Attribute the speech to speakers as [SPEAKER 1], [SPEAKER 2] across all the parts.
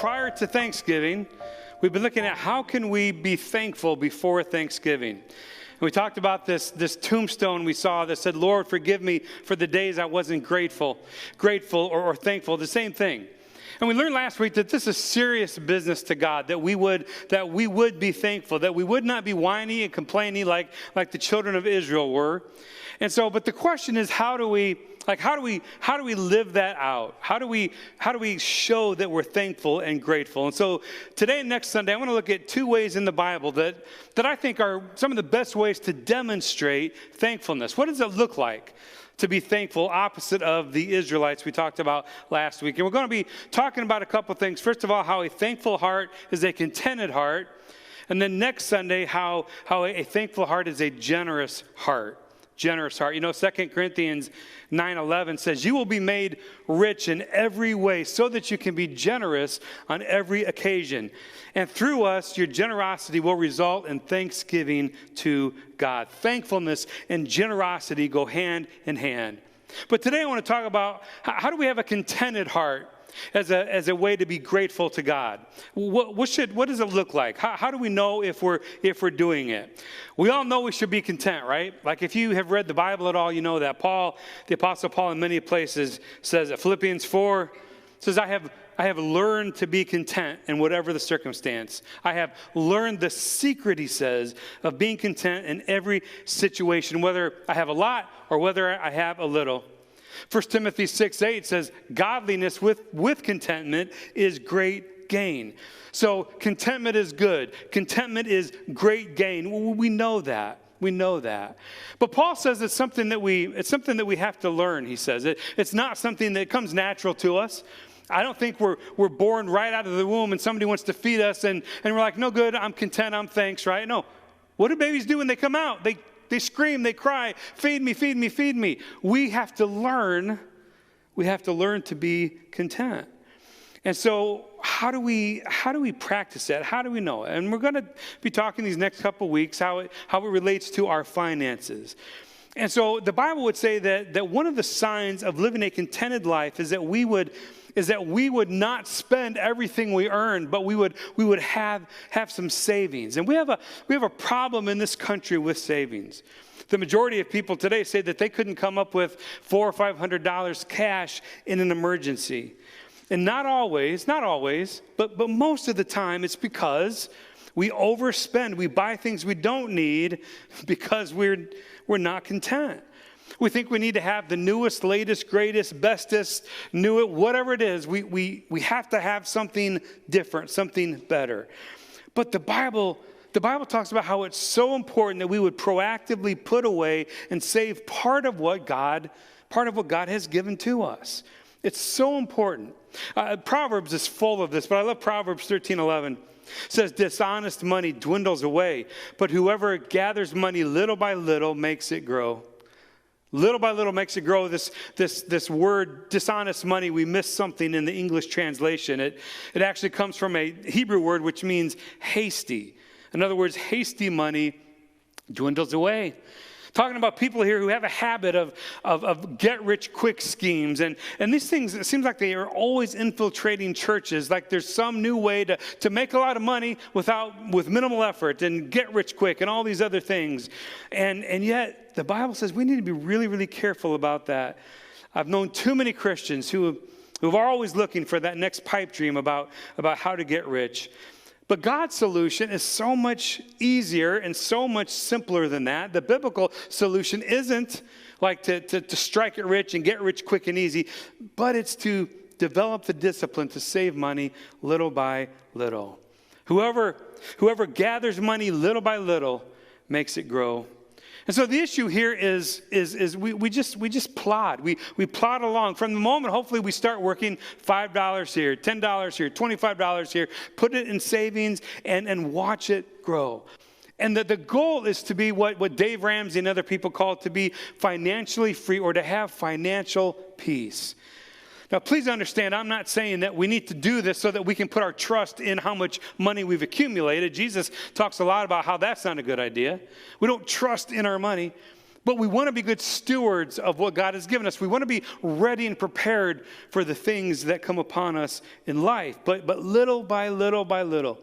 [SPEAKER 1] prior to Thanksgiving, we've been looking at how can we be thankful before Thanksgiving. And we talked about this tombstone we saw that said, Lord, forgive me for the days I wasn't grateful or thankful, the same thing. And we learned last week that this is serious business to God, that we would be thankful, that we would not be whiny and complaining like the children of Israel were. And so, but the question is, how do we live that out? How do we show that we're thankful and grateful? And so today and next Sunday, I want to look at two ways in the Bible that I think are some of the best ways to demonstrate thankfulness. What does it look like to be thankful, opposite of the Israelites we talked about last week? And we're going to be talking about a couple things. First of all, how a thankful heart is a contented heart. And then next Sunday, how a thankful heart is a generous heart. Generous heart. You know, 2 Corinthians 9:11 says, you will be made rich in every way so that you can be generous on every occasion. And through us, your generosity will result in thanksgiving to God. Thankfulness and generosity go hand in hand. But today I want to talk about how do we have a contented heart as a way to be grateful to God. What does it look like? How do we know if we're doing it? We all know we should be content, right? Like if you have read the Bible at all, you know that the Apostle Paul in many places says that Philippians 4 says, I have learned to be content in whatever the circumstance. I have learned the secret, he says, of being content in every situation, whether I have a lot or whether I have a little. 1 Timothy 6:8 says, godliness with contentment is great gain. So contentment is good. Contentment is great gain. We know that. We know that. But Paul says it's something that we have to learn, he says. It's not something that comes natural to us. I don't think we're born right out of the womb and somebody wants to feed us and we're like, no good, I'm content, I'm thanks, right? No. What do babies do when they come out? They scream, they cry, feed me, feed me, feed me. We have to learn to be content. And so how do we practice that? How do we know it? And we're going to be talking these next couple weeks how it relates to our finances. And so the Bible would say that one of the signs of living a contented life is that we would not spend everything we earn, but we would have some savings. And we have a problem in this country with savings. The majority of people today say that they couldn't come up with $400 or $500 cash in an emergency. And not always, but most of the time it's because we overspend. We buy things we don't need because we're not content. We think we need to have the newest, latest, greatest, bestest, whatever it is. We have to have something different, something better. But the Bible talks about how it's so important that we would proactively put away and save part of what God has given to us. It's so important. Proverbs is full of this, but I love Proverbs 13:11. It says, dishonest money dwindles away, but whoever gathers money little by little makes it grow. Little by little makes it grow. This word, dishonest money, we missed something in the English translation. It actually comes from a Hebrew word which means hasty. In other words, hasty money dwindles away. Talking about people here who have a habit of get-rich-quick schemes. And these things, it seems like they are always infiltrating churches, like there's some new way to make a lot of money with minimal effort and get rich quick and all these other things. And yet, the Bible says we need to be really, really careful about that. I've known too many Christians who are always looking for that next pipe dream about how to get rich. But God's solution is so much easier and so much simpler than that. The biblical solution isn't like to strike it rich and get rich quick and easy, but it's to develop the discipline to save money little by little. Whoever gathers money little by little makes it grow. And so the issue here is we just plod. We plod along. From the moment, hopefully, we start working $5 here, $10 here, $25 here, put it in savings and watch it grow. And the goal is to be what Dave Ramsey and other people call it, to be financially free or to have financial peace. Now, please understand, I'm not saying that we need to do this so that we can put our trust in how much money we've accumulated. Jesus talks a lot about how that's not a good idea. We don't trust in our money. But we want to be good stewards of what God has given us. We want to be ready and prepared for the things that come upon us in life. But little by little by little.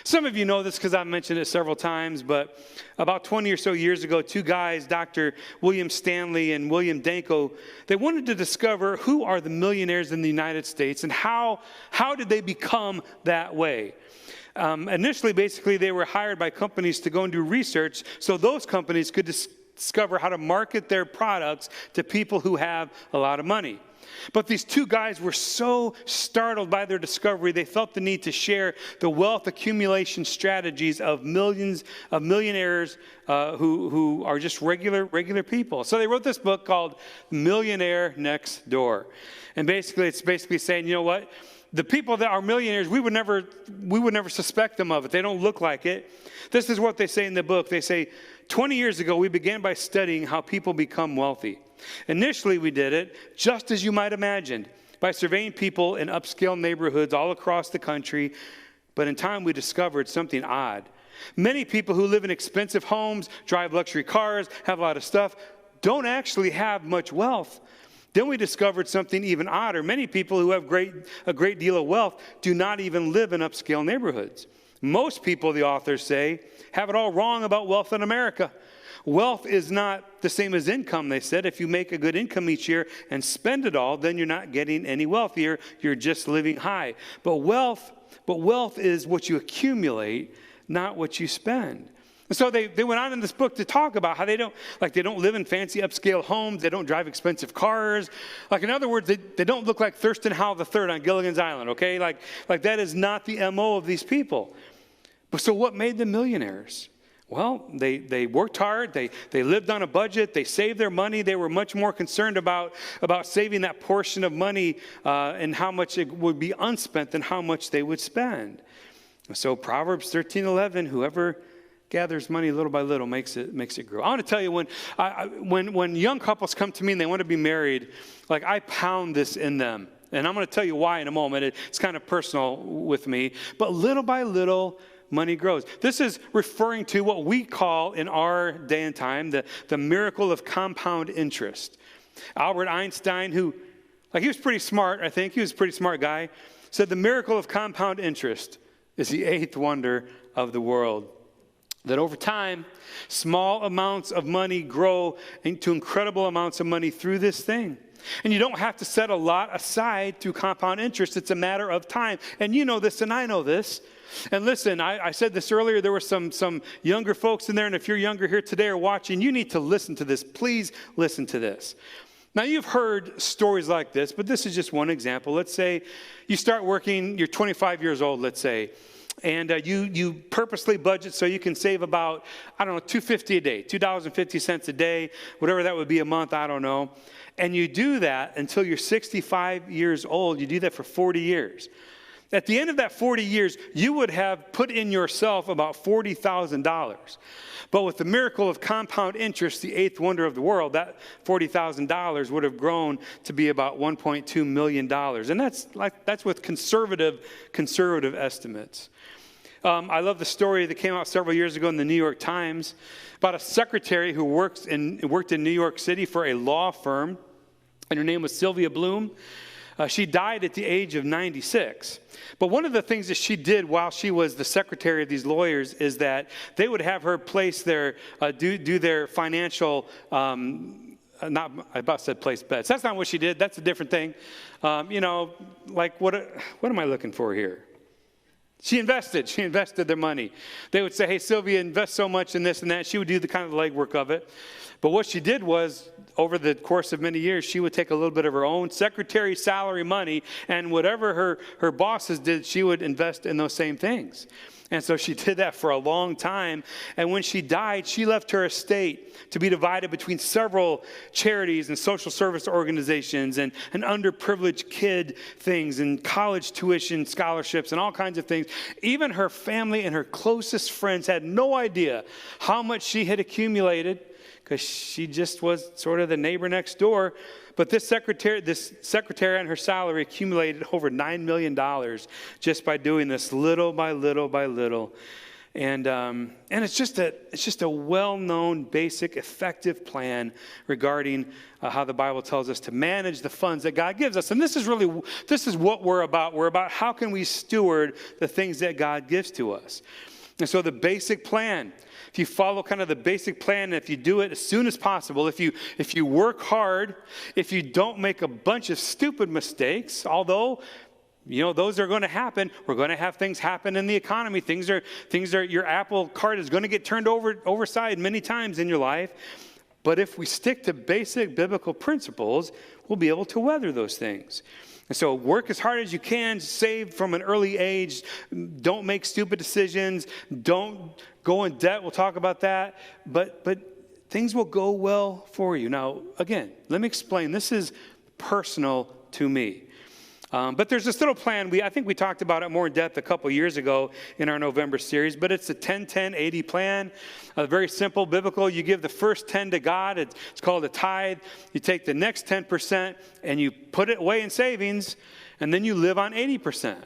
[SPEAKER 1] Some of you know this because I've mentioned it several times, but about 20 or so years ago, two guys, Dr. William Stanley and William Danko, they wanted to discover who are the millionaires in the United States and how did they become that way. Initially, basically, they were hired by companies to go and do research so those companies could discover how to market their products to people who have a lot of money. But these two guys were so startled by their discovery, they felt the need to share the wealth accumulation strategies of millions of millionaires who are just regular people. So they wrote this book called Millionaire Next Door. And it's basically saying, you know what? The people that are millionaires, we would never suspect them of it. They don't look like it. This is what they say in the book. They say, 20 years ago, we began by studying how people become wealthy. Initially, we did it, just as you might imagine, by surveying people in upscale neighborhoods all across the country. But in time, we discovered something odd. Many people who live in expensive homes, drive luxury cars, have a lot of stuff, don't actually have much wealth. Then we discovered something even odder. Many people who have a great deal of wealth do not even live in upscale neighborhoods. Most people, the authors say, have it all wrong about wealth in America. Wealth is not the same as income, they said. If you make a good income each year and spend it all, then you're not getting any wealthier. You're just living high. But wealth is what you accumulate, not what you spend. And so they went on in this book to talk about how they don't live in fancy upscale homes. They don't drive expensive cars. Like, in other words, they don't look like Thurston Howell III on Gilligan's Island, okay? Like that is not the MO of these people. But so what made them millionaires? Well, they worked hard. They lived on a budget. They saved their money. They were much more concerned about saving that portion of money and how much it would be unspent than how much they would spend. So Proverbs 13:11, whoever gathers money little by little makes it grow. I want to tell you, when young couples come to me and they want to be married, like, I pound this in them. And I'm going to tell you why in a moment. It's kind of personal with me. But little by little, money grows. This is referring to what we call in our day and time the miracle of compound interest. Albert Einstein, he was pretty smart, I think. He was a pretty smart guy, said the miracle of compound interest is the eighth wonder of the world. That over time, small amounts of money grow into incredible amounts of money through this thing. And you don't have to set a lot aside through compound interest. It's a matter of time. And you know this and I know this. And listen, I said this earlier, there were some younger folks in there, and if you're younger here today or watching, you need to listen to this. Please listen to this. Now, you've heard stories like this, but this is just one example. Let's say you start working, you're 25 years old, let's say, and you purposely budget so you can save about, $2.50 a day, $2.50 a day, whatever that would be a month, I don't know. And you do that until you're 65 years old. You do that for 40 years. At the end of that 40 years, you would have put in yourself about $40,000. But with the miracle of compound interest, the eighth wonder of the world, that $40,000 would have grown to be about $1.2 million. And that's with conservative estimates. I love the story that came out several years ago in the New York Times about a secretary who worked in New York City for a law firm, and her name was Sylvia Bloom. She died at the age of 96. But one of the things that she did while she was the secretary of these lawyers is that they would have her place their, do their financial, I about said place bets. That's not what she did. That's a different thing. What am I looking for here? She invested their money. They would say, hey, Sylvia, invest so much in this and that. She would do the kind of legwork of it. But what she did was, over the course of many years, she would take a little bit of her own secretary salary money, and whatever her bosses did, she would invest in those same things. And so she did that for a long time. And when she died, she left her estate to be divided between several charities and social service organizations and underprivileged kid things and college tuition scholarships and all kinds of things. Even her family and her closest friends had no idea how much she had accumulated, because she just was sort of the neighbor next door. But this secretary and her salary accumulated over $9 million just by doing this little by little by little. And it's just a well-known, basic, effective plan regarding how the Bible tells us to manage the funds that God gives us. And this is what we're about. We're about how can we steward the things that God gives to us. And so the basic plan, if you follow kind of the basic plan, if you do it as soon as possible, if you work hard, if you don't make a bunch of stupid mistakes, although those are going to happen. We're going to have things happen in the economy. Things are your Apple cart is going to get turned overside many times in your life. But if we stick to basic biblical principles, we'll be able to weather those things. And so work as hard as you can, save from an early age, don't make stupid decisions, don't go in debt, we'll talk about that, but things will go well for you. Now, again, let me explain, this is personal to me. But there's this little plan, I think we talked about it more in depth a couple years ago in our November series, but it's a 10-10-80 plan, very simple, biblical. You give the first 10 to God, it's called a tithe. You take the next 10% and you put it away in savings, and then you live on 80%.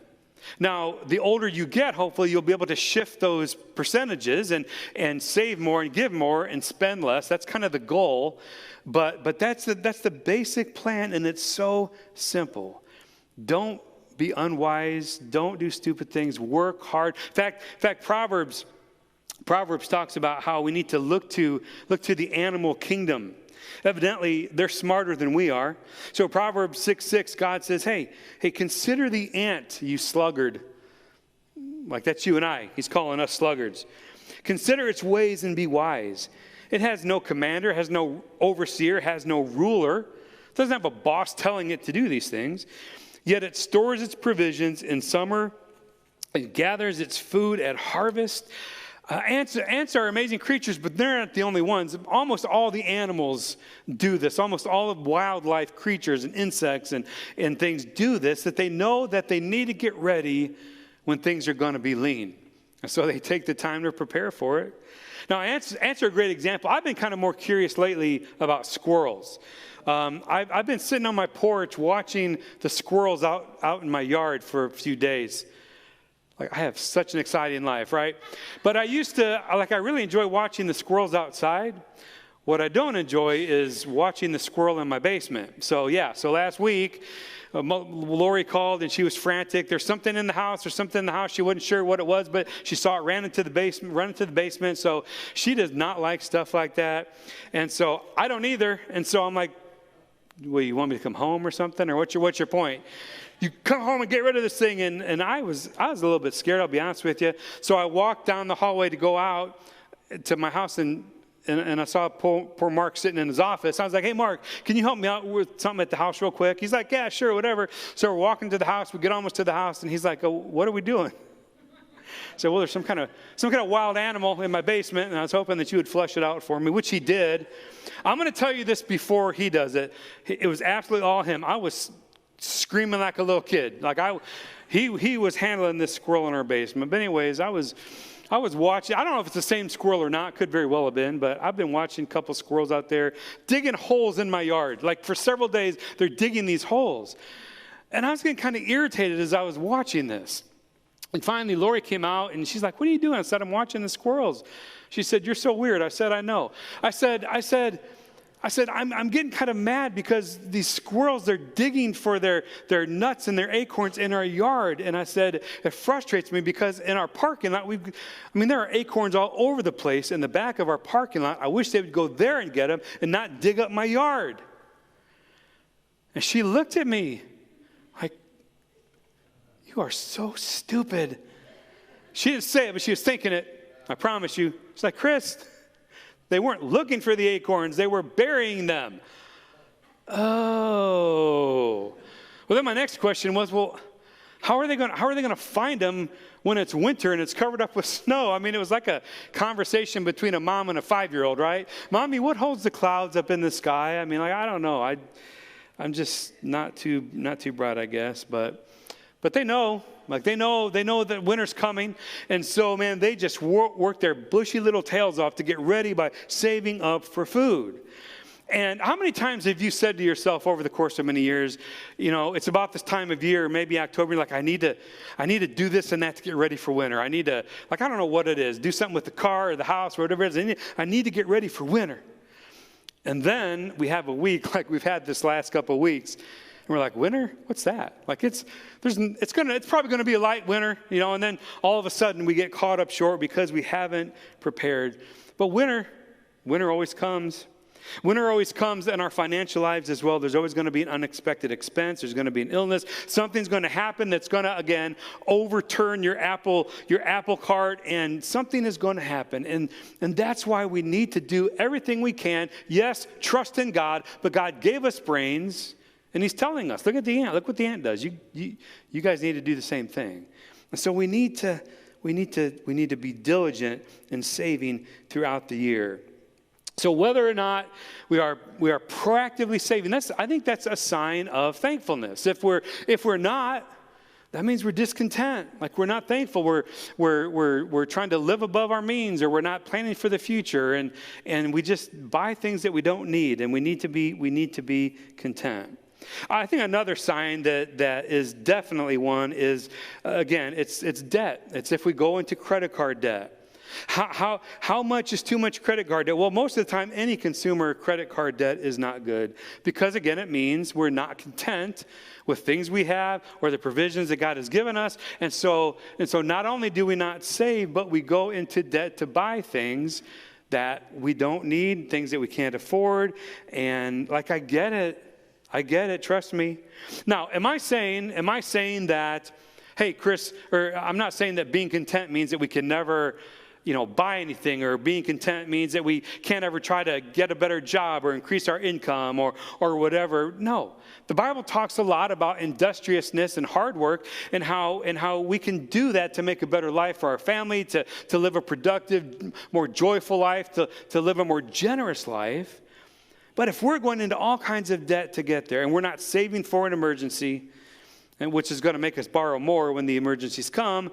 [SPEAKER 1] Now, the older you get, hopefully you'll be able to shift those percentages and save more and give more and spend less. That's kind of the goal, but that's the basic plan, and it's so simple. Don't be unwise. Don't do stupid things. Work hard. In fact, Proverbs talks about how we need to look to the animal kingdom. Evidently, they're smarter than we are. So Proverbs 6:6, God says, hey, consider the ant, you sluggard. Like that's you and I. He's calling us sluggards. Consider its ways and be wise. It has no commander, has no overseer, has no ruler. It doesn't have a boss telling it to do these things. Yet it stores its provisions in summer. It gathers its food at harvest. Ants are amazing creatures, but they're not the only ones. Almost all the animals do this. Almost all of wildlife creatures and insects and things do this, that they know that they need to get ready when things are going to be lean. And so they take the time to prepare for it. Now, ants are a great example. I've been kind of more curious lately about squirrels. I've been sitting on my porch watching the squirrels out in my yard for a few days. Like, I have such an exciting life, right? But I really enjoy watching the squirrels outside. What I don't enjoy is watching the squirrel in my basement. So last week, Lori called and she was frantic. There's something in the house. She wasn't sure what it was, but she saw it run into the basement. So she does not like stuff like that. And so I don't either. And so I'm like, well, you want me to come home or something? Or what's your point? You come home and get rid of this thing. And I was a little bit scared, I'll be honest with you. So I walked down the hallway to go out to my house, and I saw poor Mark sitting in his office. I was like, hey, Mark, can you help me out with something at the house real quick? He's like, yeah, sure, whatever. So we're walking to the house. We get almost to the house, and he's like, oh, what are we doing? So, well, there's some kind of wild animal in my basement, and I was hoping that you would flesh it out for me, which he did. I'm going to tell you this before he does it. It was absolutely all him. I was screaming like a little kid. He was handling this squirrel in our basement. But anyways, I was watching. I don't know if it's the same squirrel or not. Could very well have been. But I've been watching a couple squirrels out there digging holes in my yard. Like for several days, they're digging these holes. And I was getting kind of irritated as I was watching this. And finally, Lori came out, and she's like, what are you doing? I said, I'm watching the squirrels. She said, you're so weird. I said, I know. I said, I'm getting kind of mad because these squirrels, they're digging for their nuts and their acorns in our yard. And I said, it frustrates me because in our parking lot, there are acorns all over the place in the back of our parking lot. I wish they would go there and get them and not dig up my yard. And she looked at me like, you are so stupid. She didn't say it, but she was thinking it. I promise you. She's like, Chris, they weren't looking for the acorns. They were burying them. Oh. Well, then my next question was, well, how are they going to find them when it's winter and it's covered up with snow? It was like a conversation between a mom and a 5-year-old, right? Mommy, what holds the clouds up in the sky? I don't know. I'm just not too bright, I guess, but they know. They know that winter's coming. And so, man, they just work their bushy little tails off to get ready by saving up for food. And how many times have you said to yourself over the course of many years, it's about this time of year, maybe October, like I need to do this and that to get ready for winter. I need to, I don't know what it is, do something with the car or the house or whatever it is. I need to get ready for winter. And then we have a week like we've had this last couple of weeks. And we're like, winter? What's that? Like it's probably going to be a light winter, and then all of a sudden we get caught up short because we haven't prepared. But winter always comes. Winter always comes in our financial lives as well. There's always going to be an unexpected expense. There's going to be an illness. Something's going to happen that's going to, again, overturn your Apple cart, and something is going to happen. And that's why we need to do everything we can. Yes, trust in God, but God gave us brains, and he's telling us, look at the ant. Look what the ant does. You guys need to do the same thing. And so we need to be diligent in saving throughout the year. So whether or not we are proactively saving, I think that's a sign of thankfulness. If we're not, that means we're discontent. Like we're not thankful. We're trying to live above our means, or we're not planning for the future, and we just buy things that we don't need, and we need to be content. I think another sign that is definitely one is, again, it's debt. It's if we go into credit card debt. How much is too much credit card debt? Well, most of the time, any consumer credit card debt is not good because, again, it means we're not content with things we have or the provisions that God has given us. And so not only do we not save, but we go into debt to buy things that we don't need, things that we can't afford. And I get it, trust me. Now, am I saying that, hey, Chris, or I'm not saying that being content means that we can never buy anything, or being content means that we can't ever try to get a better job or increase our income or whatever. No. The Bible talks a lot about industriousness and hard work and how we can do that to make a better life for our family, to live a productive, more joyful life, to live a more generous life. But if we're going into all kinds of debt to get there, and we're not saving for an emergency, and which is going to make us borrow more when the emergencies come,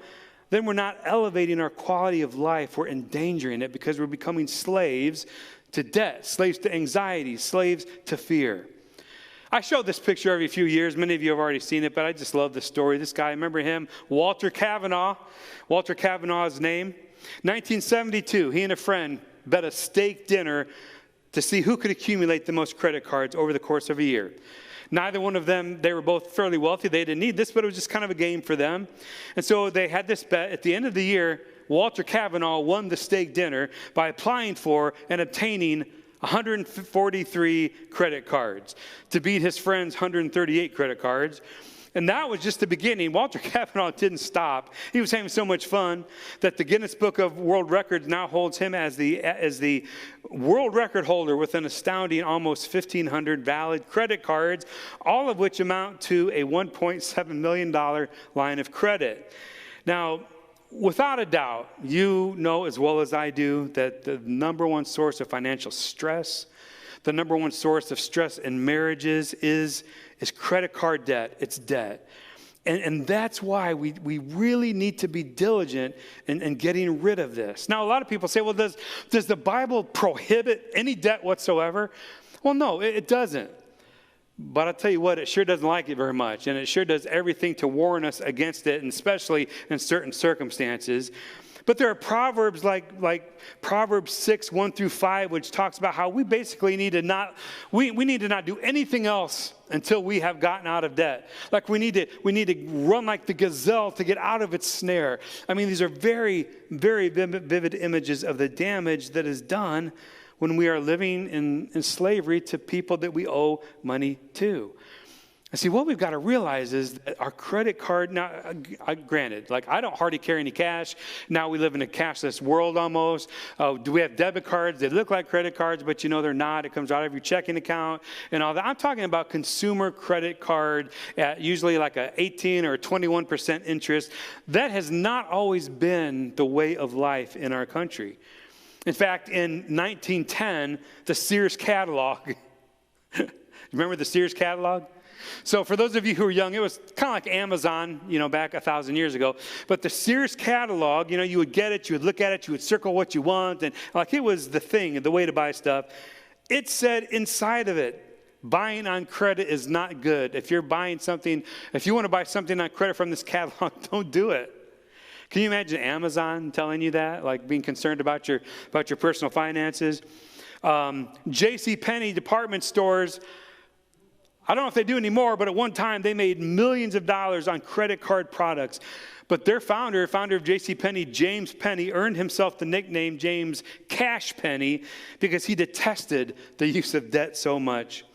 [SPEAKER 1] then we're not elevating our quality of life. We're endangering it because we're becoming slaves to debt, slaves to anxiety, slaves to fear. I show this picture every few years. Many of you have already seen it, but I just love the story. This guy, remember him? Walter Kavanaugh. Walter Kavanaugh's name. 1972, he and a friend bet a steak dinner to see who could accumulate the most credit cards over the course of a year. Neither one of them, they were both fairly wealthy. They didn't need this, but it was just kind of a game for them. And so they had this bet. At the end of the year, Walter Kavanaugh won the steak dinner by applying for and obtaining 143 credit cards to beat his friend's 138 credit cards. And that was just the beginning. Walter Kavanaugh didn't stop. He was having so much fun that the Guinness Book of World Records now holds him as the world record holder with an astounding almost 1,500 valid credit cards, all of which amount to a $1.7 million line of credit. Now, without a doubt, you know as well as I do that the number one source of financial stress, the number one source of stress in marriages is credit card debt. It's debt. And that's why we really need to be diligent in getting rid of this. Now, a lot of people say, well, does the Bible prohibit any debt whatsoever? Well, no, it doesn't. But I'll tell you what, it sure doesn't like it very much. And it sure does everything to warn us against it, and especially in certain circumstances. But there are proverbs like Proverbs 6, 1 through 5, which talks about how we basically need to not do anything else until we have gotten out of debt. Like we need to run like the gazelle to get out of its snare. I mean, these are very, very vivid images of the damage that is done when we are living in slavery to people that we owe money to. And see, what we've got to realize is that our credit card, now, granted, I don't hardly carry any cash. Now we live in a cashless world almost. Do we have debit cards? They look like credit cards, but they're not. It comes out of your checking account and all that. I'm talking about consumer credit card at usually like a 18 or 21% interest. That has not always been the way of life in our country. In fact, in 1910, the Sears catalog, remember the Sears catalog? So for those of you who are young, it was kind of like Amazon, back 1,000 years ago. But the Sears catalog, you would get it, you would look at it, you would circle what you want. And it was the thing, the way to buy stuff. It said inside of it, buying on credit is not good. If you want to buy something on credit from this catalog, don't do it. Can you imagine Amazon telling you that, like being concerned about your personal finances? JCPenney department stores, I don't know if they do anymore, but at one time they made millions of dollars on credit card products. But their founder of JCPenney, James Penny, earned himself the nickname James Cash Penny because he detested the use of debt so much.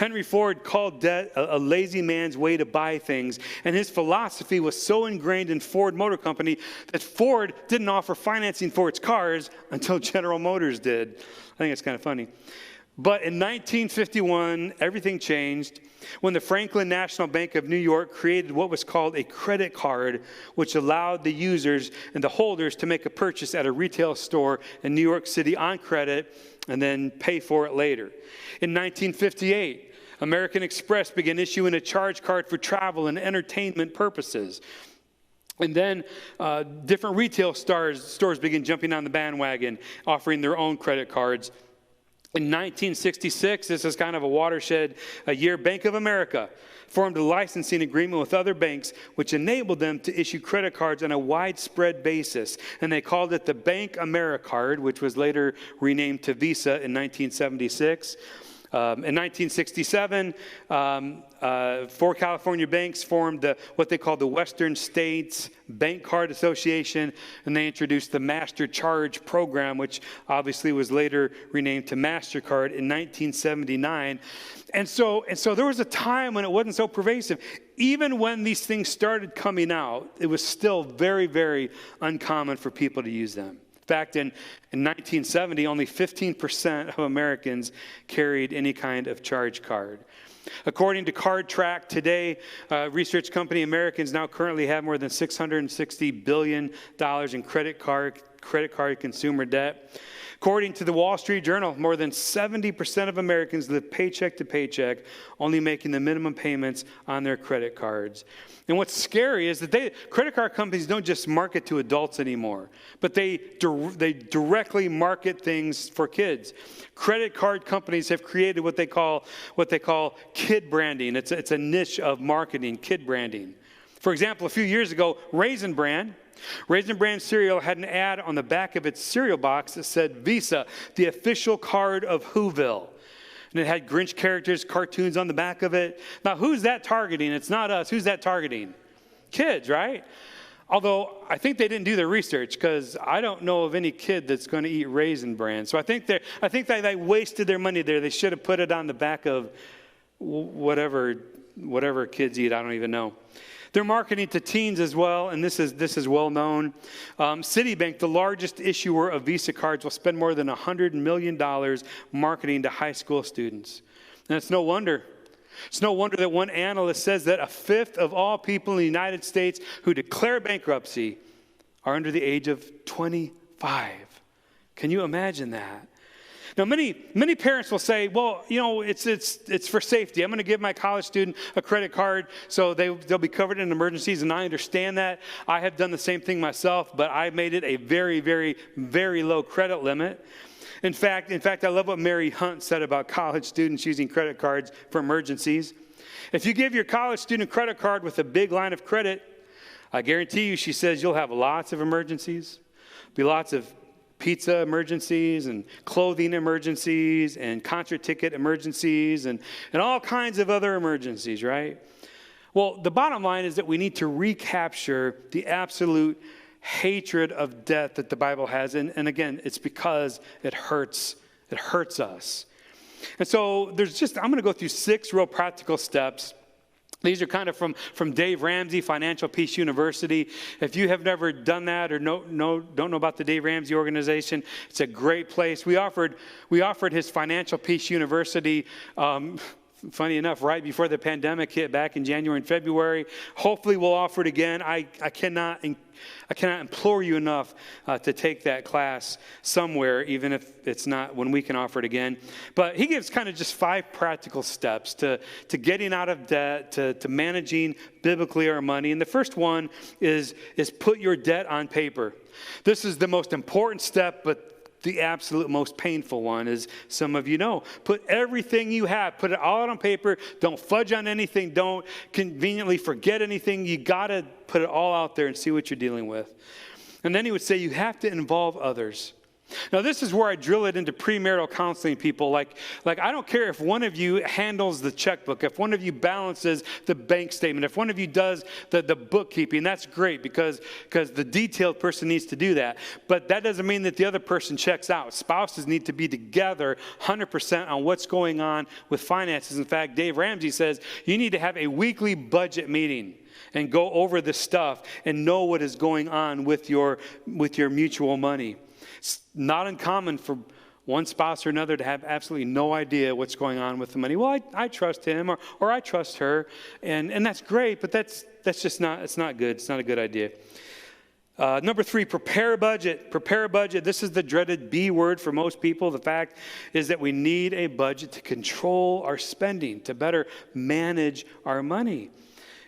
[SPEAKER 1] Henry Ford called debt a lazy man's way to buy things, and his philosophy was so ingrained in Ford Motor Company that Ford didn't offer financing for its cars until General Motors did. I think it's kind of funny. But in 1951, everything changed when the Franklin National Bank of New York created what was called a credit card, which allowed the users and the holders to make a purchase at a retail store in New York City on credit and then pay for it later. In 1958, American Express began issuing a charge card for travel and entertainment purposes. And then different retail stores began jumping on the bandwagon, offering their own credit cards. In 1966, this is kind of a watershed year, Bank of America formed a licensing agreement with other banks, which enabled them to issue credit cards on a widespread basis. And they called it the Bank AmeriCard, which was later renamed to Visa in 1976. In 1967, 4 California banks formed what they called the Western States Bank Card Association, and they introduced the Master Charge program, which obviously was later renamed to MasterCard in 1979. And so there was a time when it wasn't so pervasive. Even when these things started coming out, it was still very, very uncommon for people to use them. In fact, in 1970, only 15% of Americans carried any kind of charge card. According to CardTrack today, research company Americans now currently have more than $660 billion in credit card consumer debt. According to the Wall Street Journal, more than 70% of Americans live paycheck to paycheck, only making the minimum payments on their credit cards. And what's scary is that credit card companies don't just market to adults anymore, but they directly market things for kids. Credit card companies have created what they call kid branding. It's a niche of marketing, kid branding. For example, a few years ago, Raisin Bran cereal had an ad on the back of its cereal box that said Visa, the official card of Whoville. And it had Grinch characters, cartoons on the back of it. Now, who's that targeting? It's not us. Who's that targeting? Kids, right? Although I think they didn't do their research, because I don't know of any kid that's going to eat Raisin Bran. So I think they wasted their money there. They should have put it on the back of whatever kids eat. I don't even know. They're marketing to teens as well, and this is well known. Citibank, the largest issuer of Visa cards, will spend more than $100 million marketing to high school students. And it's no wonder. It's no wonder that one analyst says that 1/5 of all people in the United States who declare bankruptcy are under the age of 25. Can you imagine that? Now, many parents will say, well, it's for safety. I'm going to give my college student a credit card so they'll be covered in emergencies, and I understand that. I have done the same thing myself, but I made it a very, very, very low credit limit. In fact, I love what Mary Hunt said about college students using credit cards for emergencies. If you give your college student a credit card with a big line of credit, I guarantee you, she says, you'll have lots of emergencies. Be lots of pizza emergencies and clothing emergencies and concert ticket emergencies and all kinds of other emergencies, right? Well, the bottom line is that we need to recapture the absolute hatred of debt that the Bible has. And again, it's because it hurts us. And so I'm going to go through 6 real practical steps. These are kind of from Dave Ramsey, Financial Peace University. If you have never done that or don't know about the Dave Ramsey organization, it's a great place. We offered his Financial Peace University, funny enough, right before the pandemic hit back in January and February. Hopefully we'll offer it again. I cannot implore you enough to take that class somewhere, even if it's not when we can offer it again. But he gives kind of just 5 practical steps to getting out of debt, to managing biblically our money. And the first one is put your debt on paper. This is the most important step, but the absolute most painful one, as some of you know. Put everything you have, put it all out on paper. Don't fudge on anything. Don't conveniently forget anything. You got to put it all out there and see what you're dealing with. And then he would say you have to involve others. Now, this is where I drill it into premarital counseling people. Like I don't care if one of you handles the checkbook, if one of you balances the bank statement, if one of you does the bookkeeping, that's great because the detailed person needs to do that. But that doesn't mean that the other person checks out. Spouses need to be together 100% on what's going on with finances. In fact, Dave Ramsey says you need to have a weekly budget meeting and go over this stuff and know what is going on with your mutual money. It's not uncommon for one spouse or another to have absolutely no idea what's going on with the money. Well, I trust him or I trust her, and that's great, but that's just not, it's not good. It's not a good idea. Number 3, prepare a budget. Prepare a budget. This is the dreaded B word for most people. The fact is that we need a budget to control our spending, to better manage our money.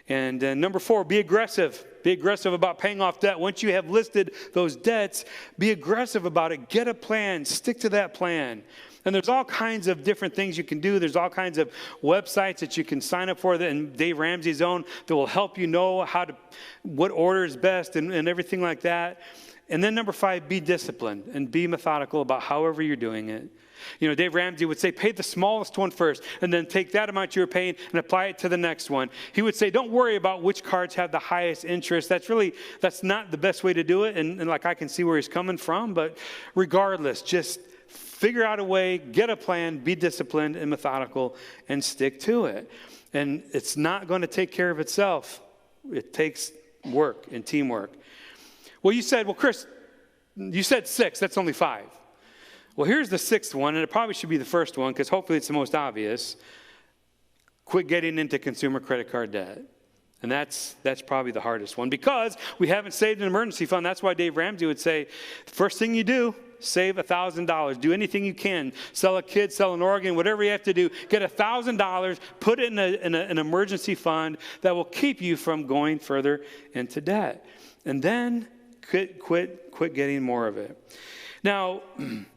[SPEAKER 1] And number 4, be aggressive. Be aggressive about paying off debt. Once you have listed those debts, be aggressive about it. Get a plan. Stick to that plan. And there's all kinds of different things you can do. There's all kinds of websites that you can sign up for, and Dave Ramsey's own, that will help you know what order is best and everything like that. And then number 5, be disciplined and be methodical about however you're doing it. You know, Dave Ramsey would say, pay the smallest one first, and then take that amount you're paying and apply it to the next one. He would say, don't worry about which cards have the highest interest. That's not the best way to do it. And like, I can see where he's coming from, but regardless, just figure out a way, get a plan, be disciplined and methodical, and stick to it. And it's not going to take care of itself. It takes work and teamwork. Well, you said, well, Chris, you said 6. That's only 5. Well, here's the 6th one, and it probably should be the first one because hopefully it's the most obvious. Quit getting into consumer credit card debt. And that's probably the hardest one because we haven't saved an emergency fund. That's why Dave Ramsey would say, the first thing you do, save $1,000. Do anything you can. Sell a kid, sell an organ, whatever you have to do. Get $1,000, put it in an emergency fund that will keep you from going further into debt. And then quit getting more of it. Now,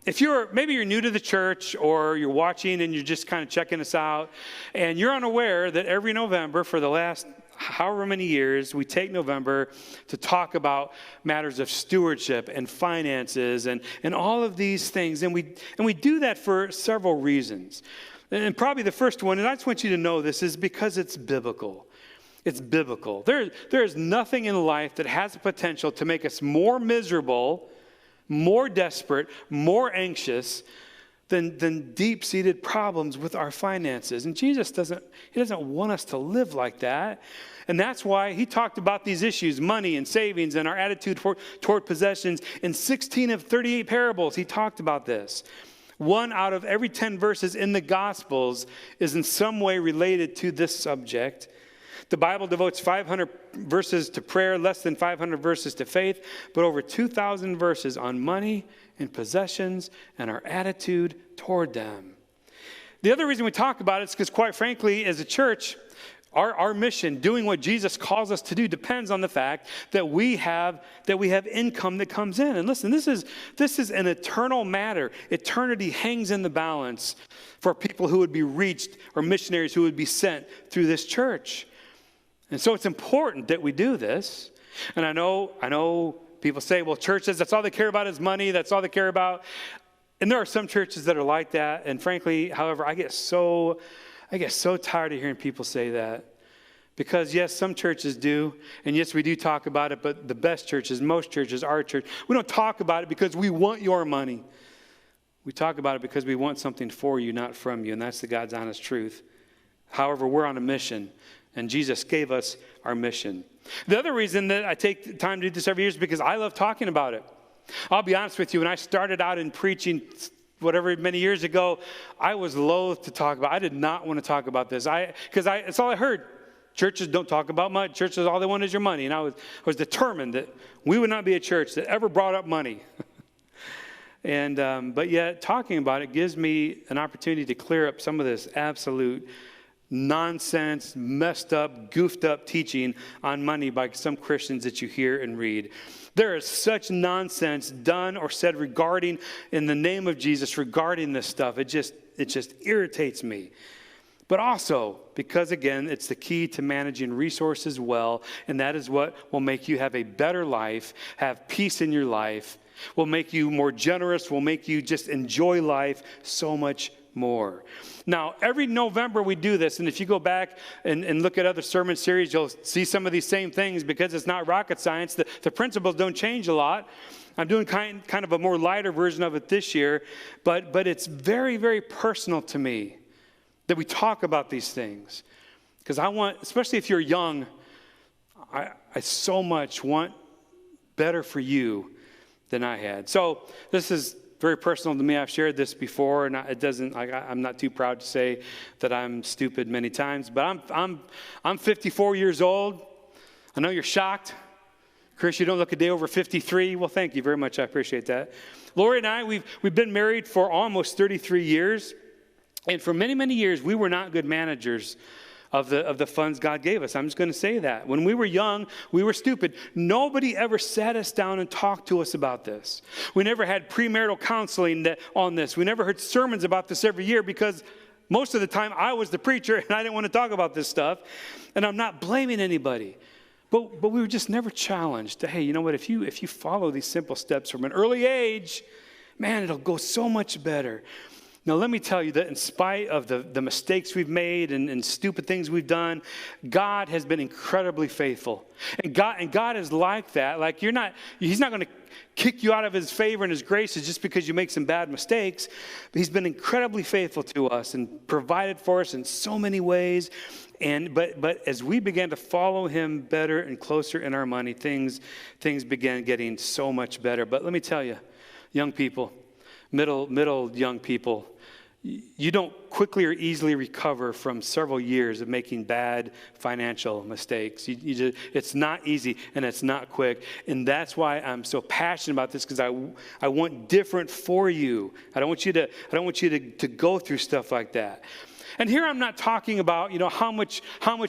[SPEAKER 1] if maybe you're new to the church or you're watching and you're just kind of checking us out, and you're unaware that every November for the last however many years, we take November to talk about matters of stewardship and finances and all of these things. And we do that for several reasons. And probably the first one, and I just want you to know this, is because it's biblical. It's biblical. There is nothing in life that has the potential to make us more miserable, more desperate, more anxious than deep-seated problems with our finances. And Jesus doesn't want us to live like that. And that's why he talked about these issues, money and savings and our attitude toward possessions. In 16 of 38 parables, he talked about this. 1 out of every 10 verses in the Gospels is in some way related to this subject. The Bible devotes 500 verses to prayer, less than 500 verses to faith, but over 2,000 verses on money and possessions and our attitude toward them. The other reason we talk about it is because, quite frankly, as a church, our mission, doing what Jesus calls us to do, depends on the fact that we have income that comes in. And listen, this is an eternal matter. Eternity hangs in the balance for people who would be reached or missionaries who would be sent through this church. And so it's important that we do this. And I know people say, well, churches, that's all they care about is money. That's all they care about. And there are some churches that are like that. And frankly, however, I get so tired of hearing people say that. Because yes, some churches do. And yes, we do talk about it. But the best churches, most churches, our church, we don't talk about it because we want your money. We talk about it because we want something for you, not from you. And that's the God's honest truth. However, we're on a mission. And Jesus gave us our mission. The other reason that I take the time to do this every year is because I love talking about it. I'll be honest with you, when I started out in preaching, many years ago, I was loath to talk about it. I did not want to talk about this. Because it's all I heard. Churches don't talk about money. Churches, all they want is your money. And I was determined that we would not be a church that ever brought up money. But yet, talking about it gives me an opportunity to clear up some of this absolute nonsense, messed up, goofed up teaching on money by some Christians that you hear and read. There is such nonsense done or said regarding, in the name of Jesus, regarding this stuff. It just irritates me. But also, because again, it's the key to managing resources well, and that is what will make you have a better life, have peace in your life, will make you more generous, will make you just enjoy life so much more. Now, every November we do this, and if you go back and look at other sermon series, you'll see some of these same things because it's not rocket science. The principles don't change a lot. I'm doing kind of a more lighter version of it this year, but it's very, very personal to me that we talk about these things. Because I want, especially if you're young, I so much want better for you than I had. So this is very personal to me. I've shared this before, and I'm not too proud to say that I'm stupid many times, but I'm 54 years old. I know you're shocked. Chris, you don't look a day over 53. Well, thank you very much. I appreciate that. Lori and I, we've been married for almost 33 years. And for many, many years, we were not good managers of the funds God gave us. I'm just going to say that. When we were young, we were stupid. Nobody ever sat us down and talked to us about this. We never had premarital counseling on this. We never heard sermons about this every year because most of the time I was the preacher and I didn't want to talk about this stuff. And I'm not blaming anybody. But we were just never challenged to, hey, you know what, if you follow these simple steps from an early age, man, it'll go so much better. Now, let me tell you that in spite of the mistakes we've made and stupid things we've done, God has been incredibly faithful. And God is like that. Like He's not going to kick you out of His favor and His graces just because you make some bad mistakes. But He's been incredibly faithful to us and provided for us in so many ways. But as we began to follow Him better and closer in our money, things began getting so much better. But let me tell you, young people, middle young people, you don't quickly or easily recover from several years of making bad financial mistakes. It's not easy and it's not quick. And that's why I'm so passionate about this, because I want different for you. I don't want you to go through stuff like that. And here I'm not talking about, how much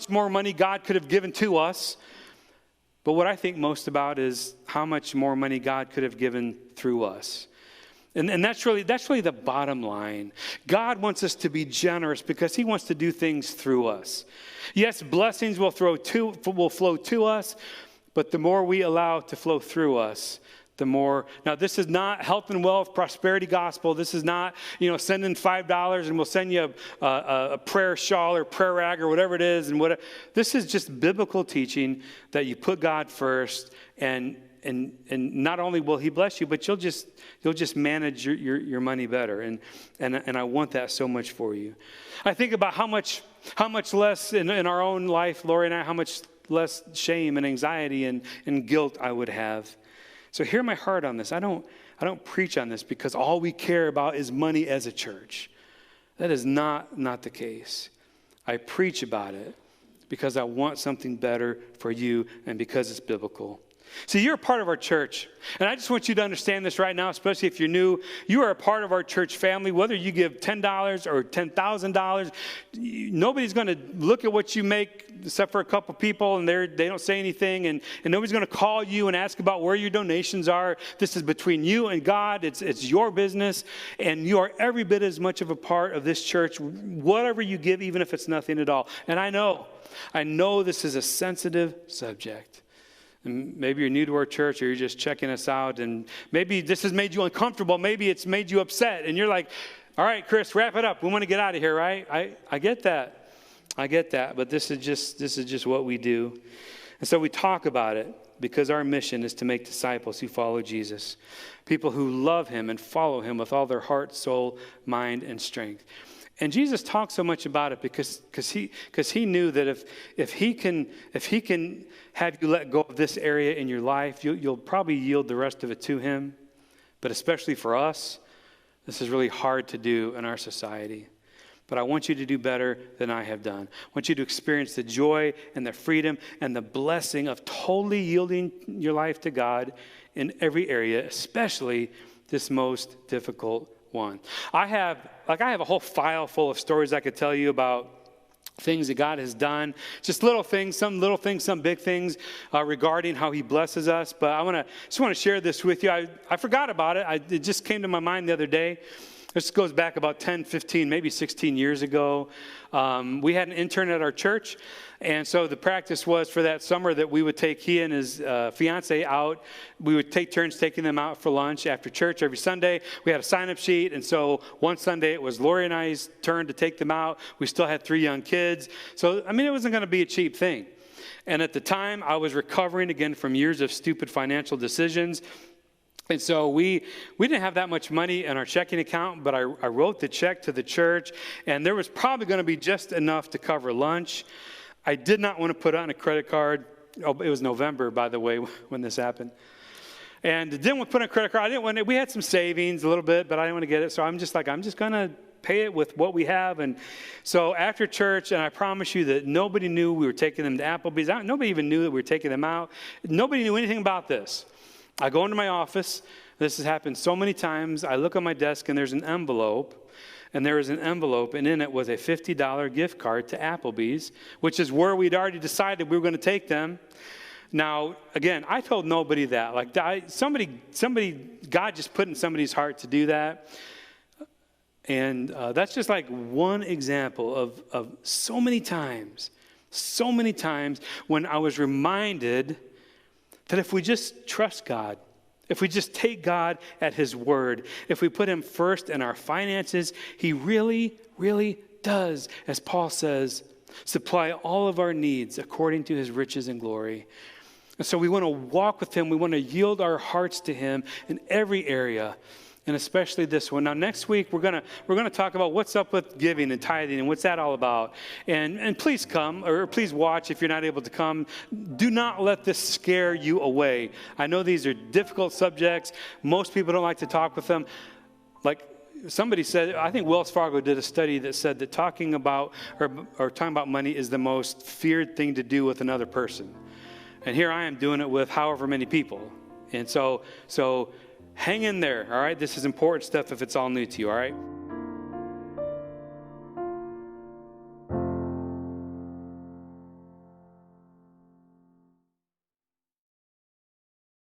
[SPEAKER 1] more money God could have given to us. But what I think most about is how much more money God could have given through us. And that's really the bottom line. God wants us to be generous because He wants to do things through us. Yes, blessings will flow to us, but the more we allow to flow through us, the more. Now, this is not health and wealth prosperity gospel. This is not, send in $5 and we'll send you a prayer shawl or prayer rag or whatever it is. And whatever. This is just biblical teaching that you put God first, and not only will He bless you, but you'll just manage your money better. And I want that so much for you. I think about how much less in our own life, Lori and I, how much less shame and anxiety and guilt I would have. So hear my heart on this. I don't preach on this because all we care about is money as a church. That is not the case. I preach about it because I want something better for you and because it's biblical. See, you're a part of our church, and I just want you to understand this right now, especially if you're new. You are a part of our church family, whether you give $10 or $10,000. Nobody's going to look at what you make except for a couple people, and they don't say anything, and nobody's going to call you and ask about where your donations are. This is between you and God. It's your business, and you are every bit as much of a part of this church, whatever you give, even if it's nothing at all. And I know this is a sensitive subject. And maybe you're new to our church, or you're just checking us out, and maybe this has made you uncomfortable. Maybe it's made you upset, and you're like, all right, Chris, wrap it up. We want to get out of here, right? I get that. But this is just what we do. And so we talk about it because our mission is to make disciples who follow Jesus, people who love Him and follow Him with all their heart, soul, mind, and strength. And Jesus talked so much about it because he knew that if he can have you let go of this area in your life, you'll probably yield the rest of it to Him. But especially for us, this is really hard to do in our society. But I want you to do better than I have done. I want you to experience the joy and the freedom and the blessing of totally yielding your life to God in every area, especially this most difficult one. I have a whole file full of stories I could tell you about things that God has done, just little things, some big things regarding how he blesses us. But just want to share this with you. I forgot about it. It just came to my mind the other day. This goes back about 10, 15, maybe 16 years ago. We had an intern at our church, and so the practice was for that summer that we would take he and his fiance out. We would take turns taking them out for lunch after church every Sunday. We had a sign-up sheet, and so one Sunday it was Lori and I's turn to take them out. We still had 3 young kids. So, it wasn't going to be a cheap thing. And at the time, I was recovering again from years of stupid financial decisions. And so we didn't have that much money in our checking account, but I wrote the check to the church, and there was probably going to be just enough to cover lunch. I did not want to put on a credit card. Oh, it was November, by the way, when this happened. And didn't want to put on a credit card. We had some savings a little bit, but I didn't want to get it. So I'm just going to pay it with what we have. And so after church, and I promise you that nobody knew we were taking them to Applebee's. Nobody even knew that we were taking them out. Nobody knew anything about this. I go into my office. This has happened so many times. I look on my desk, and there's an envelope. And there was an envelope, and in it was a $50 gift card to Applebee's, which is where we'd already decided we were going to take them. Now, again, I told nobody that. God just put in somebody's heart to do that. And that's just like one example of so many times when I was reminded that if we just trust God, if we just take God at his word, if we put him first in our finances, he really, really does, as Paul says, supply all of our needs according to his riches and glory. And so we want to walk with him. We want to yield our hearts to him in every area, and especially this one. Now, next week, we're gonna talk about what's up with giving and tithing and what's that all about. And please come, or please watch if you're not able to come. Do not let this scare you away. I know these are difficult subjects. Most people don't like to talk with them. Like somebody said, I think Wells Fargo did a study that said that talking about money is the most feared thing to do with another person. And here I am doing it with however many people. And so hang in there, all right? This is important stuff if it's all new to you, all right?